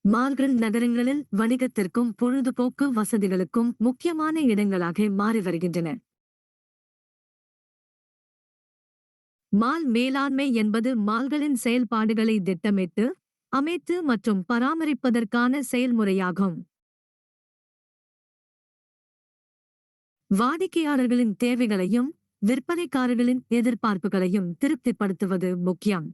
மால்கள் நகரங்களில் வணிகத்திற்கும் பொழுதுபோக்கு வசதிகளுக்கும் முக்கியமான இடங்களாக மாறி வருகின்றன. மால் மேலாண்மை என்பது மால்களின் செயல்பாடுகளை திட்டமிட்டு, அமைத்து மற்றும் பராமரிப்பதற்கான செயல்முறையாகும். வாடிக்கையாளர்களின் தேவைகளையும் விற்பனைக்காரர்களின் எதிர்பார்ப்புகளையும் திருப்திப்படுத்துவது முக்கியம்.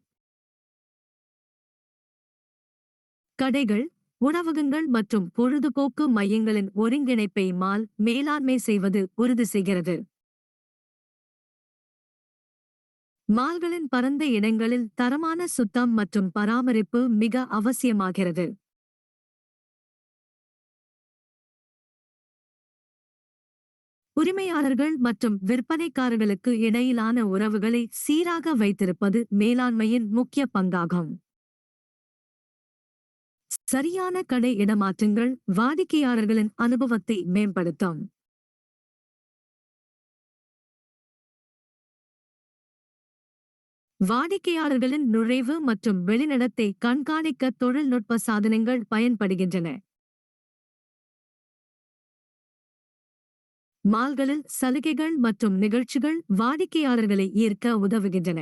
கடைகள், உணவகங்கள் மற்றும் பொழுதுபோக்கு மையங்களின் ஒருங்கிணைப்பை மால் மேலாண்மை செய்வது உறுதி செய்கிறது. மால்களின் பரந்த இடங்களில் தரமான சுத்தம் மற்றும் பராமரிப்பு மிக அவசியமாகிறது. உரிமையாளர்கள் மற்றும் விற்பனைக்காரர்களுக்கு இடையிலான உறவுகளை சீராக வைத்திருப்பது மேலாண்மையின் முக்கிய பங்காகும். சரியான கடை இடமாற்றங்கள் வாடிக்கையாளர்களின் அனுபவத்தை மேம்படுத்தும். வாடிக்கையாளர்களின் நுழைவு மற்றும் வெளிநடத்தை கண்காணிக்க தொழில்நுட்ப சாதனங்கள் பயன்படுகின்றன. மால்களில் சலுகைகள் மற்றும் நிகழ்ச்சிகள் வாடிக்கையாளர்களை ஈர்க்க உதவுகின்றன.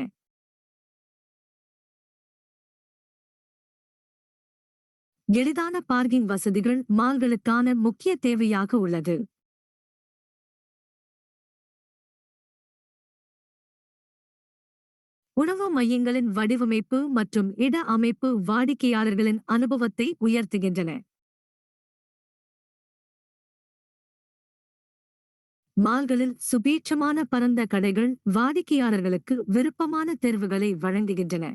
எளிதான பார்க்கிங் வசதிகள் மால்களுக்கான முக்கிய தேவையாக உள்ளது. உணவு மையங்களின் வடிவமைப்பு மற்றும் இட அமைப்பு வாடிக்கையாளர்களின் அனுபவத்தை உயர்த்துகின்றன. மால்களில் சுபீட்சமான பரந்த கடைகள் வாடிக்கையாளர்களுக்கு விருப்பமான தேர்வுகளை வழங்குகின்றன.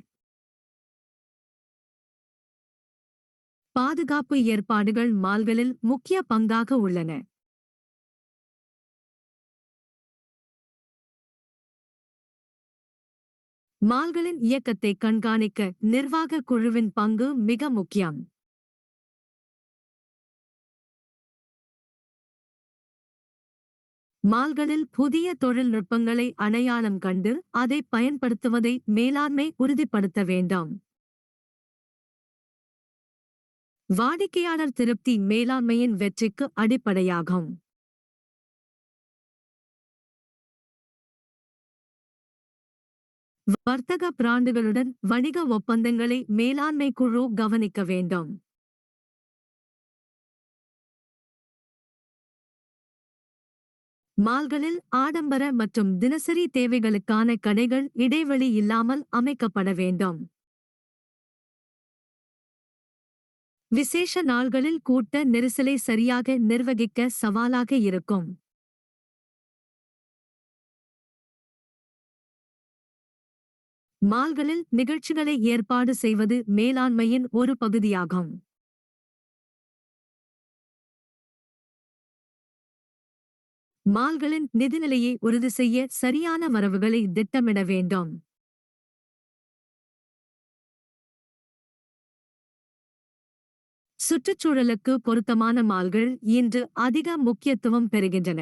பாதுகாப்பு ஏற்பாடுகள் மால்களில் முக்கிய பங்காக உள்ளன. மால்களின் இயக்கத்தை கண்காணிக்க நிர்வாக குழுவின் பங்கு மிக முக்கியம். மால்களில் புதிய தொழில்நுட்பங்களை அடையாளம் கண்டு அதை பயன்படுத்துவதை மேலாண்மை உறுதிப்படுத்த வேண்டும். வாடிக்கையாளர் திருப்தி மேலாண்மையின் வெற்றிக்கு அடிப்படையாகும். வர்த்தக பிராண்டுகளுடன் வணிக ஒப்பந்தங்களை மேலாண்மை குழு கவனிக்க வேண்டும். மால்களில் ஆடம்பர மற்றும் தினசரி தேவைகளுக்கான கடைகள் இடைவெளி இல்லாமல் அமைக்கப்பட வேண்டும். விசேஷ நாள்களில் கூட்ட நெரிசலை சரியாக நிர்வகிக்க சவாலாக இருக்கும். மால்களில் நிகழ்ச்சிகளை ஏற்பாடு செய்வது மேலாண்மையின் ஒரு பகுதியாகும். மால்களின் நிதிநிலையை உறுதி செய்ய சரியான வரவுகளை திட்டமிட வேண்டும். சுற்றுச்சூழலுக்கு பொருத்தமான மால்கள் இன்று அதிக முக்கியத்துவம் பெறுகின்றன.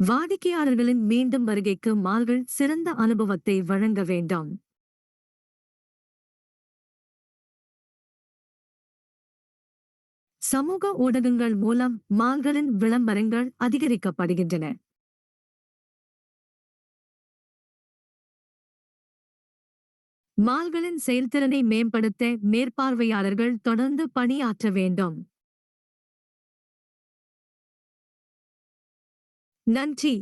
வாடிக்கையாளர்களின் மீண்டும் வருகைக்கு மால்கள் சிறந்த அனுபவத்தை வழங்க வேண்டும். சமூக ஊடகங்கள் மூலம் மால்களின் விளம்பரங்கள் அதிகரிக்கப்படுகின்றன. மால்களின் செயல்திறனை மேம்படுத்த மேற்பார்வையாளர்கள் தொடர்ந்து பணியாற்ற வேண்டும். நன்றி.